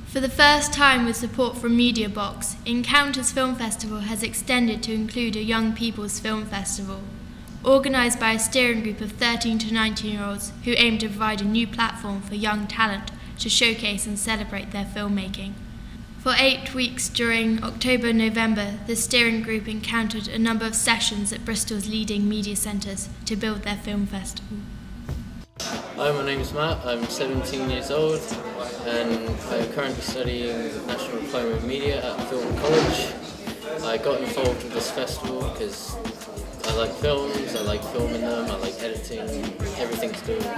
For the first time with support from MediaBox, Encounters Film Festival has extended to include a Young People's Film Festival, organised by a steering group of 13 to 19-year-olds who aim to provide a new platform for young talent to showcase and celebrate their filmmaking. For 8 weeks during October and November, the steering group encountered a number of sessions at Bristol's leading media centres to build their film festival. Hi, my name is Matt. I'm 17 years old and I'm currently studying National Diploma in Media at Film College. I got involved with this festival because I like films, I like filming them, I like editing, everything to do with it.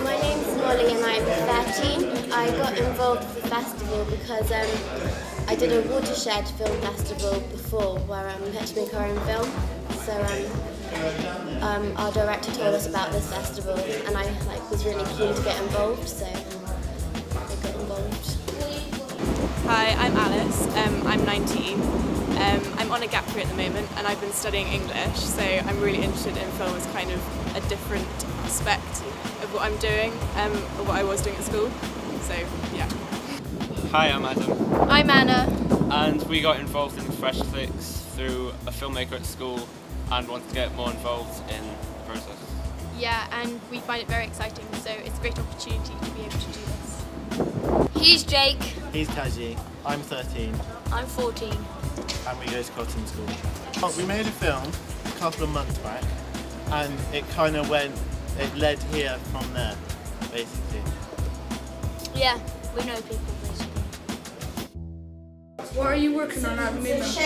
My name's Molly and I'm 13. I got involved with the festival because I did a Watershed Film Festival before where we had to make our own film. So our director told us about this festival and I was really keen to get involved, so I got involved. Hi, I'm Alice. I'm 19. I'm on a gap year at the moment and I've been studying English, so I'm really interested in film as kind of a different aspect of what I'm doing, or what I was doing at school. So, yeah. Hi, I'm Adam. I'm Anna. And we got involved in Fresh Flix through a filmmaker at school and wanted to get more involved in the process. Yeah, and we find it very exciting, so it's a great opportunity to be able to do this. He's Jake. He's Taji. I'm 13. I'm 14. And we go to Cotton School. We made a film a couple of months back and it kind of it led here from there, basically. Yeah, we know people basically. What are you working on at the moment?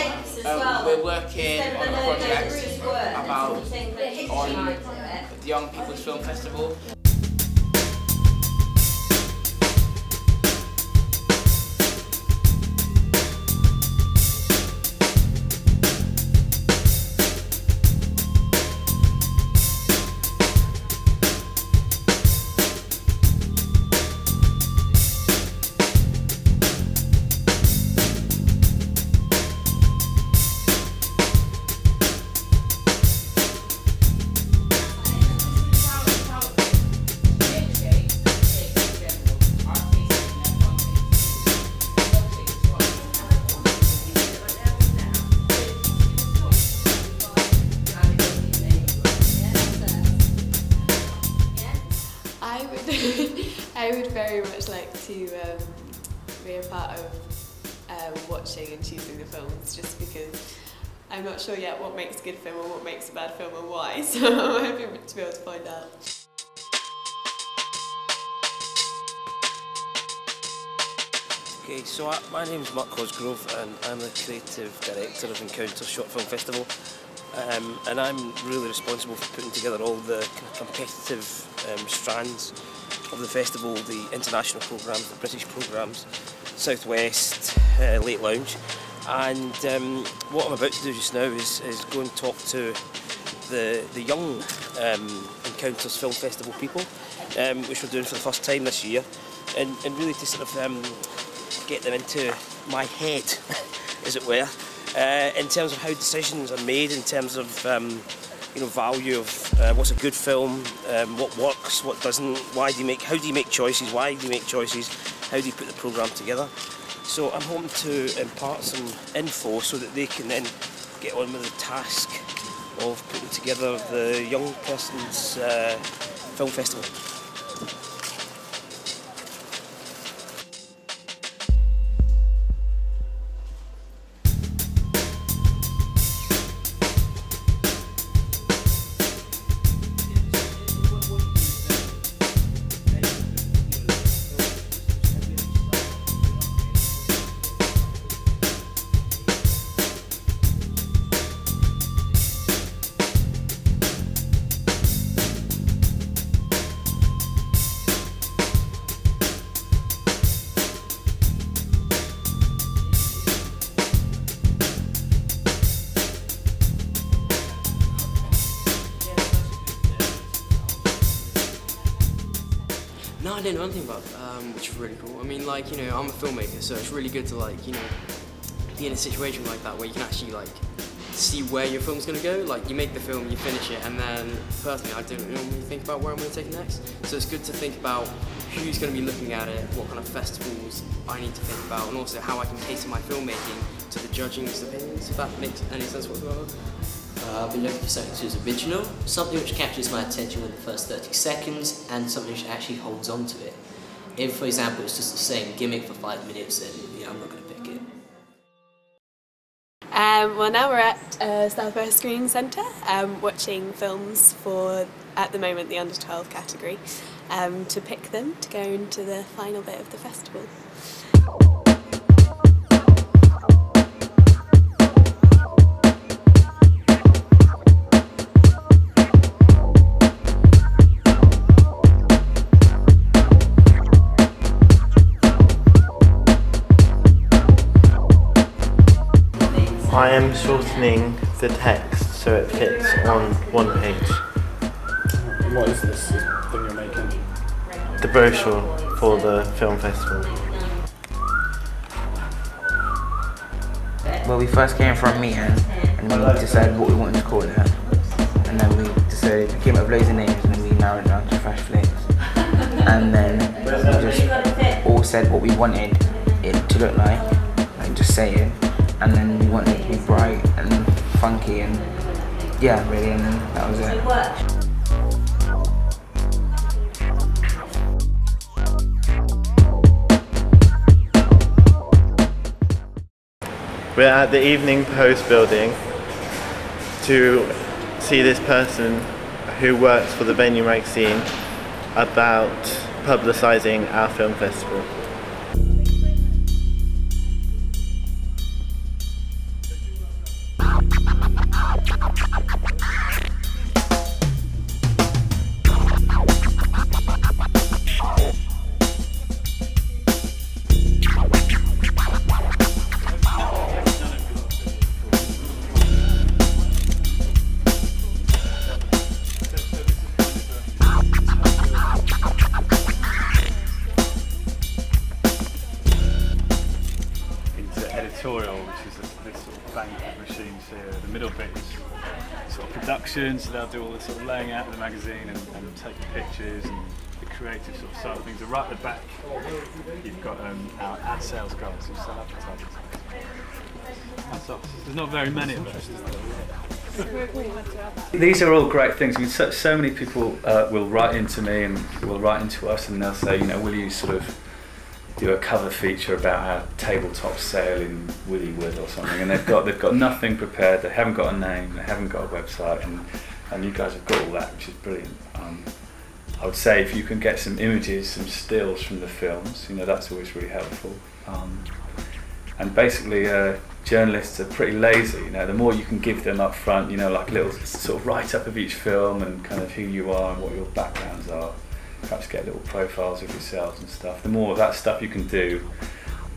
We're working on a project about the Young People's Film Festival. I would very much like to be a part of watching and choosing the films, just because I'm not sure yet what makes a good film or what makes a bad film and why, so I'm hoping to be able to find out. Okay, so my name's Mark Cosgrove and I'm the creative director of Encounters Short Film Festival. And I'm really responsible for putting together all the kind of competitive strands of the festival, the international programmes, the British programmes, Southwest, Late Lounge. And what I'm about to do just now is go and talk to the young Encounters Film Festival people, which we're doing for the first time this year, and really to sort of get them into my head, as it were. In terms of how decisions are made, in terms of value of what's a good film, what works, what doesn't, how do you make choices, why do you make choices, how do you put the programme together. So I'm hoping to impart some info so that they can then get on with the task of putting together the young person's film festival. No, I didn't know anything about it, which is really cool. I mean, I'm a filmmaker, so it's really good to be in a situation like that where you can actually see where your film's going to go. You make the film, you finish it, and then personally I don't normally think about where I'm going to take it next. So it's good to think about who's going to be looking at it, what kind of festivals I need to think about, and also how I can cater my filmmaking to the judging's opinions, if that makes any sense whatsoever. I've been looking for something which is original, something which captures my attention within the first 30 seconds, and something which actually holds on to it. If, for example, it's just the same gimmick for 5 minutes, then yeah, I'm not going to pick it. Well, now we're at Southwest Screening Centre, watching films for, at the moment, the under 12 category, to pick them to go into the final bit of the festival. I am shortening the text so it fits on one page. What is this thing you're making? The brochure for the film festival. Well, we first came for a meeting and we decided what we wanted to call it, and then we decided, we came up with loads of names and then we narrowed it down to Fresh Flix. And then we just all said what we wanted it to look like just say it. And then we wanted it to be bright and funky and yeah, really, and then that was it. We're at the Evening Post building to see this person who works for the Venue magazine about publicising our film festival. Which is this sort of bank of machines here. The middle bit is sort of production, so they'll do all the sort of laying out of the magazine and taking pictures and the creative sort of side of things. And right at the back, you've got our ad sales guys who sell advertising. That's us. There's not very many of us. These are all great things. I mean, so many people will write into me and will write into us, and they'll say, you know, will you sort of do a cover feature about our tabletop sale in Williewood or something, and they've got nothing prepared. They haven't got a name, they haven't got a website, and you guys have got all that, which is brilliant. I would say if you can get some images, some stills from the films, you know, that's always really helpful. And basically, journalists are pretty lazy. You know, the more you can give them up front, you know, like a little sort of write up of each film and kind of who you are and what your backgrounds are. Perhaps get little profiles of yourselves and stuff. The more of that stuff you can do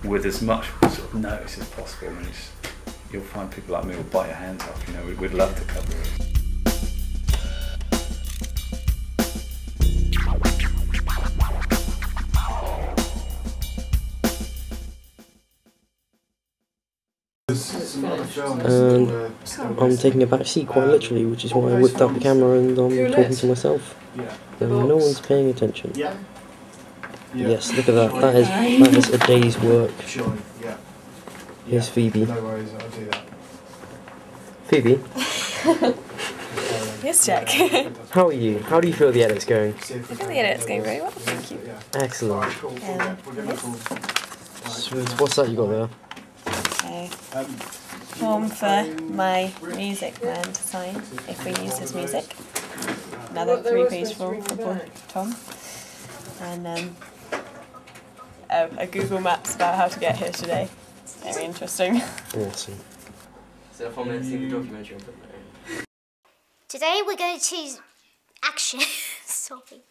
with as much sort of notice as possible, and you'll find people like me will bite your hands off. You know, we'd love to cover it. I'm taking a back seat quite literally, which is why I whipped out the camera and I'm talking to myself. No one's paying attention. Yes, look at that. That is a day's work. Here's Phoebe. No worries, I'll do that. Phoebe? Yes, Jack. How are you? How do you feel the edit's going? I think the edit's going very well, thank you. Excellent. Sweet. What's that you got there? Form for my music man to sign if we use his music. Another 3-page form for Tom. And a Google Maps about how to get here today. Very interesting. Awesome. So if I'm going to see the documentary, I'll put that in. Today we're going to choose action. Sorry.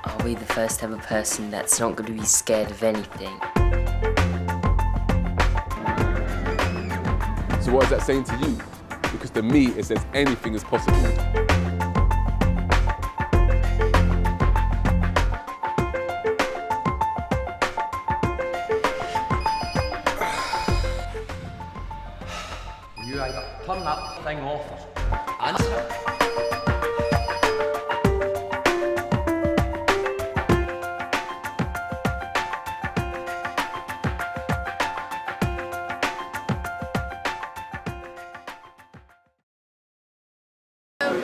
I'll be the first ever person that's not going to be scared of anything. So what is that saying to you? Because to me, it says anything is possible. turn that thing off. Answer.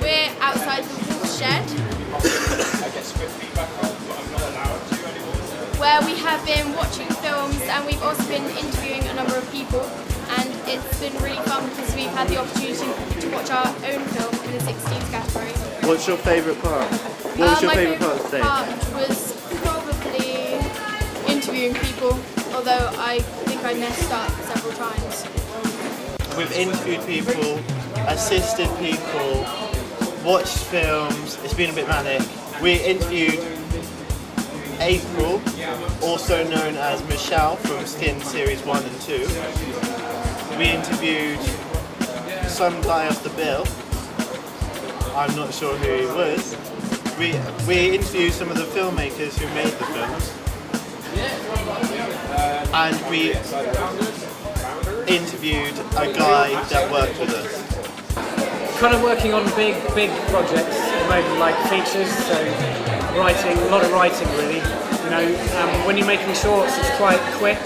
We're outside the wool shed, where we have been watching films and we've also been interviewing a number of people, and it's been really fun because we've had the opportunity to watch our own film in the 16s category. What's your favourite part? What was your favourite part of the day? My favourite part was probably interviewing people, although I think I messed up several times. We've interviewed people, assisted people, watched films. It's been a bit manic. We interviewed April, also known as Michelle from Skin Series 1 and 2. We interviewed some guy off the bill. I'm not sure who he was. We interviewed some of the filmmakers who made the films. And we interviewed a guy that worked with us. Kind of working on big projects at the moment, like features, so writing, a lot of writing really. You know, when you're making shorts, it's quite quick.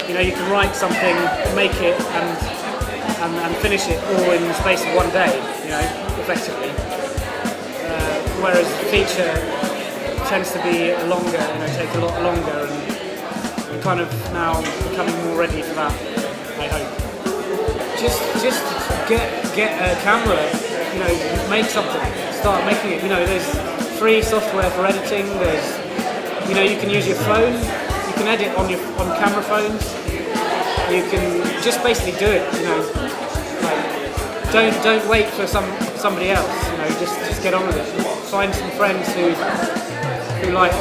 You know, you can write something, make it, and finish it all in the space of one day. You know, effectively. Whereas feature tends to be longer. You know, take a lot longer, and we're kind of now becoming more ready for that, I hope. Just get a camera, you know, make something, start making it. You know, there's free software for editing. There's, you know, you can use your phone, you can edit on camera phones. You can just basically do it. You know, like, don't wait for somebody else. You know, just get on with it. Find some friends who like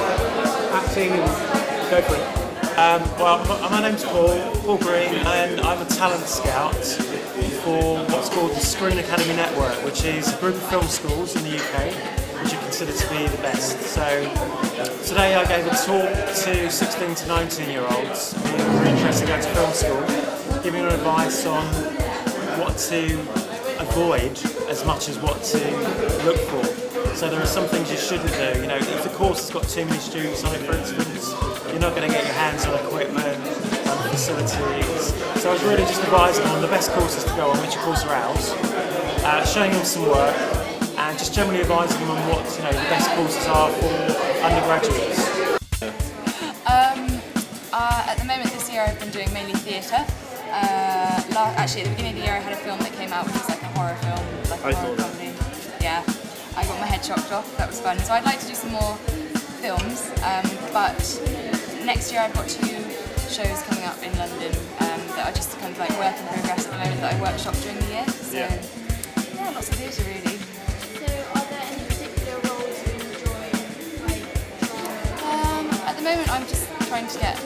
acting and go for it. Well, my name's Paul Green, and I'm a talent scout for what's called the Screen Academy Network, which is a group of film schools in the UK which are considered to be the best. So today I gave a talk to 16 to 19 year olds who were interested in going to film school, giving them advice on what to avoid as much as what to look for. So there are some things you shouldn't do. You know, if the course has got too many students on it, for instance, you're not going to get your hands on equipment and facilities. So I was really just advising on the best courses to go on, which of course are ours, showing them some work, and just generally advising them on what, you know, the best courses are for undergraduates. At the moment this year I've been doing mainly theatre. Actually at the beginning of the year I had a film that came out which was like a horror film, like a horror comedy. Yeah, I got my head chopped off, that was fun. So I'd like to do some more films, but next year I've got 2 shows coming up in London that are just kind of like work in progress at the moment that I workshop during the year. So yeah, lots of theatre really. So are there any particular roles you enjoy? At the moment I'm just trying to get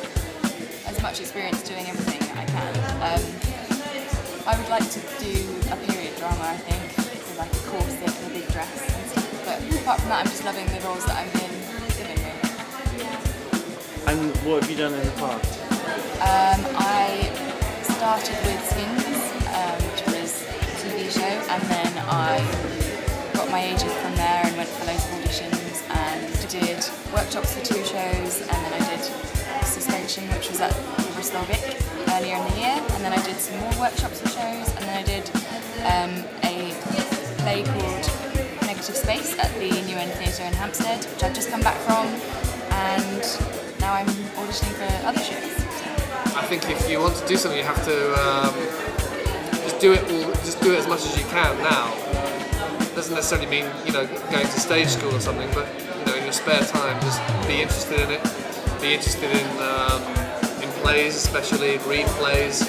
as much experience doing everything I can. I would like to do a period drama, I think, with like a corset and a big dress and stuff. But apart from that, I'm just loving the roles that I've been given really. And what have you done in the past? I started with Skins, which was a TV show, and then I got my agent from there and went for loads of auditions and did workshops for 2 shows, and then I did Suspension, which was at Bristol Vic earlier in the year, and then I did some more workshops for shows, and then I did a play called Negative Space at the New End Theatre in Hampstead, which I've just come back from, and now I'm auditioning for other shows. I think if you want to do something, you have to just do it as much as you can now. Doesn't necessarily mean, you know, going to stage school or something, but you know, in your spare time, just be interested in it. Be interested in plays, especially read plays,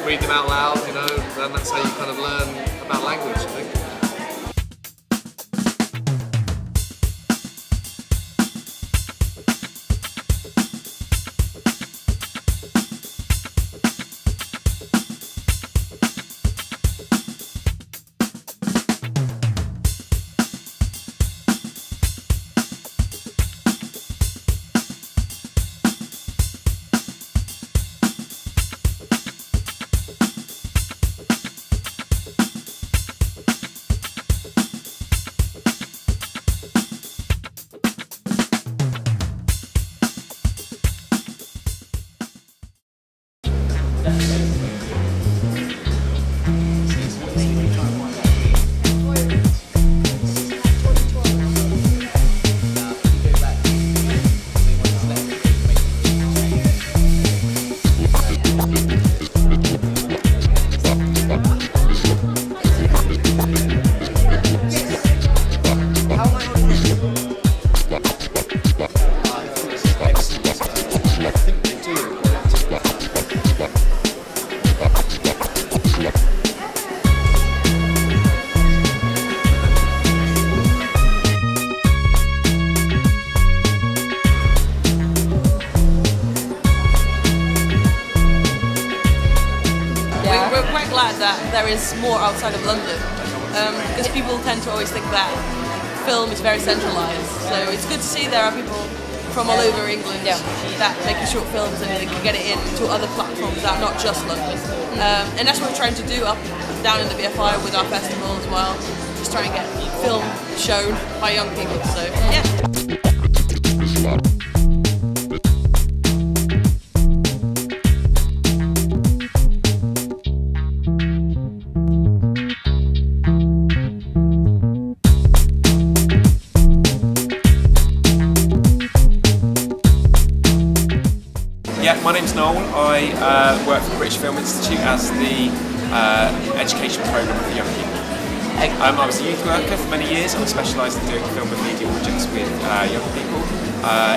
read them out loud, you know, and that's how you kind of learn about language, I think. that there is more outside of London, because people tend to always think that film is very centralised. So it's good to see there are people from all over England that making short films and they can get it into other platforms that are not just London. And that's what we're trying to do down in the BFI with our festival as well. Just trying to get film shown by young people. So yeah. Yeah, my name's Noel. I work for the British Film Institute as the education programme for young people. I was a youth worker for many years. I specialised in doing film and media projects with young people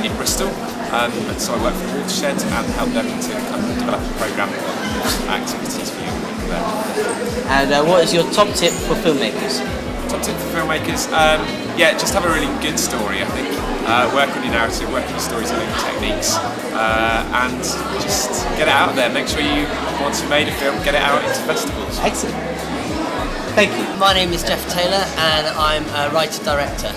in Bristol. And so I work for the Watershed and help them to kind of develop a programme of activities for young people there. And what is your top tip for filmmakers? Top tip for filmmakers? Yeah, just have a really good story, I think. Work on your narrative, work on your storytelling techniques, and just get it out there. Make sure you, once you've made a film, get it out into festivals. Excellent. Thank you. My name is Jeff Taylor and I'm a writer-director.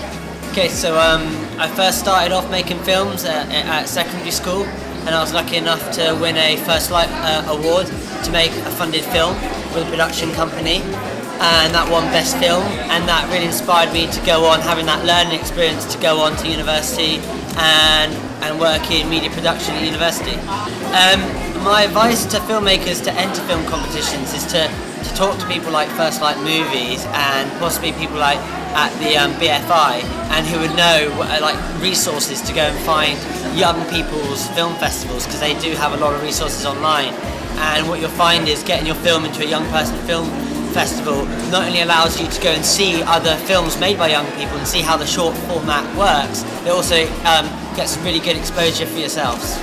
Okay, so I first started off making films at secondary school, and I was lucky enough to win a First Light award to make a funded film with a production company. And that won Best Film, and that really inspired me to go on having that learning experience to go on to university and work in media production at university. My advice to filmmakers to enter film competitions is to talk to people like First Light Movies and possibly people like at the BFI, and who would know like resources to go and find young people's film festivals, because they do have a lot of resources online. And what you'll find is getting your film into a young person film festival not only allows you to go and see other films made by young people and see how the short format works, it also gets really good exposure for yourselves.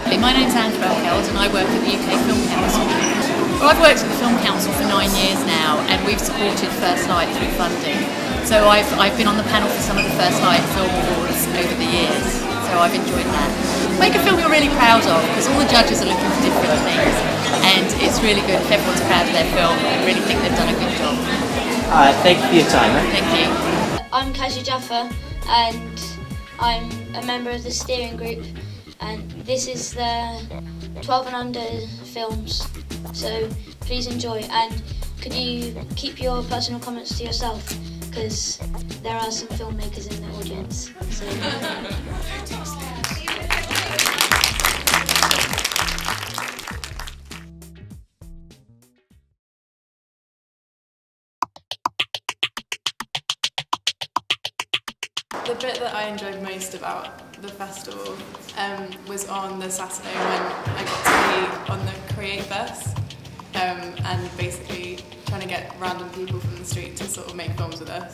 My name's Andrew Held and I work at the UK Film Council. Well, I've worked at the Film Council for 9 years now, and we've supported First Light through funding. So I've been on the panel for some of the First Light Film Awards over the years, so I've enjoyed that. Make a film you're really proud of, because all the judges are looking for different things, and it's really good if everyone's proud of their film and really think they've done a good job. Alright, thank you for your time. Thank you. I'm Kaji Jaffa and I'm a member of the steering group, and this is the 12 and under films, so please enjoy, and could you keep your personal comments to yourself, because there are some filmmakers in the audience. So. The bit that I enjoyed most about the festival was on the Saturday when I got to be on the Create Bus and basically trying to get random people from the street to sort of make films with us.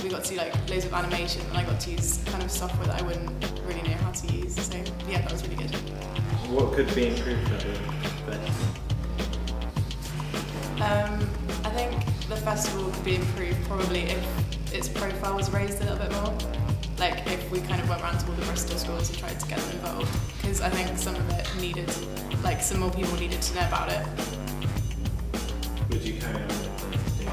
We got to do like loads of animation, and I got to use kind of software that I wouldn't really know how to use, so yeah, that was really good. What could be improved at the best? I think the festival could be improved probably if its profile was raised a little bit more. Like if we kind of went around to all the Bristol schools and tried to get them involved, because I think some of it needed, like some more people needed to know about it. Would you carry on with the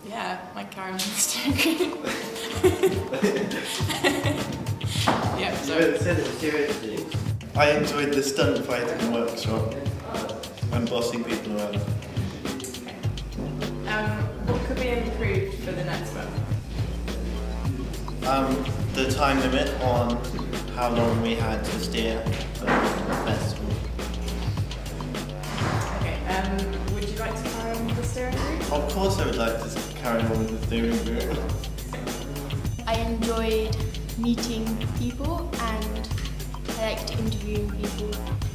Yeah, like carry on with the steering group. Yeah, seriously. I enjoyed the stunt fighting workshop and bossing people around. What could be improved for the next one? The time limit on how long we had to steer for the festival. Okay, would you like to carry on with the steering group? Of course I would like to carry on with the steering group. I enjoyed meeting people and I liked interviewing people.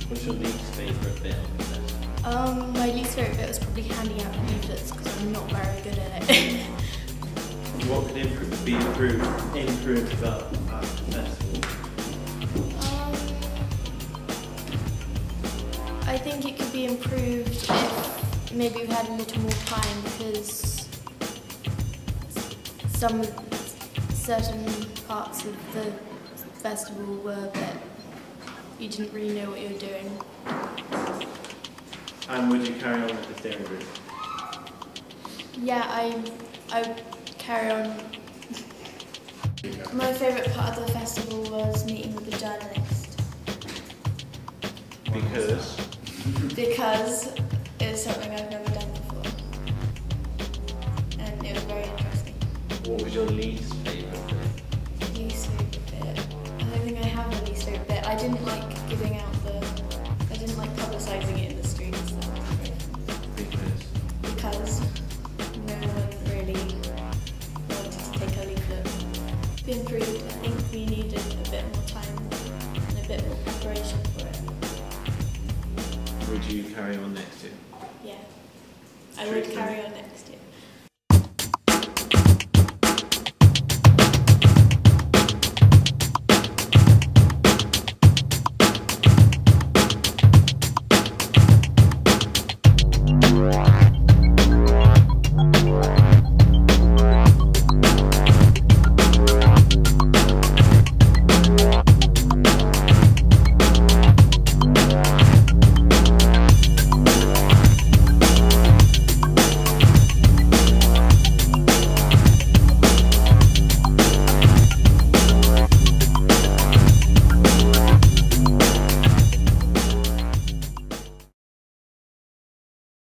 What's your least favourite bit of the festival? My least favourite bit was probably handing out leaflets because I'm not very good at it. What could be improved about the festival? I think it could be improved if maybe we had a little more time, because some certain parts of the festival were that you didn't really know what you were doing. And would you carry on with the steering group? Yeah, I carry on. My favourite part of the festival was meeting with the journalist. Because? Because it's something I've never done before. And it was very interesting. What was your least favourite bit? Least favourite bit? I don't think I have a least favourite bit. I didn't like giving out I didn't like publicising it in the streets. Because no one really wanted to take a leaflet. Been proved, I think we needed a bit more time and a bit more preparation for it. Would you carry on next year? Yeah, I would carry on next year.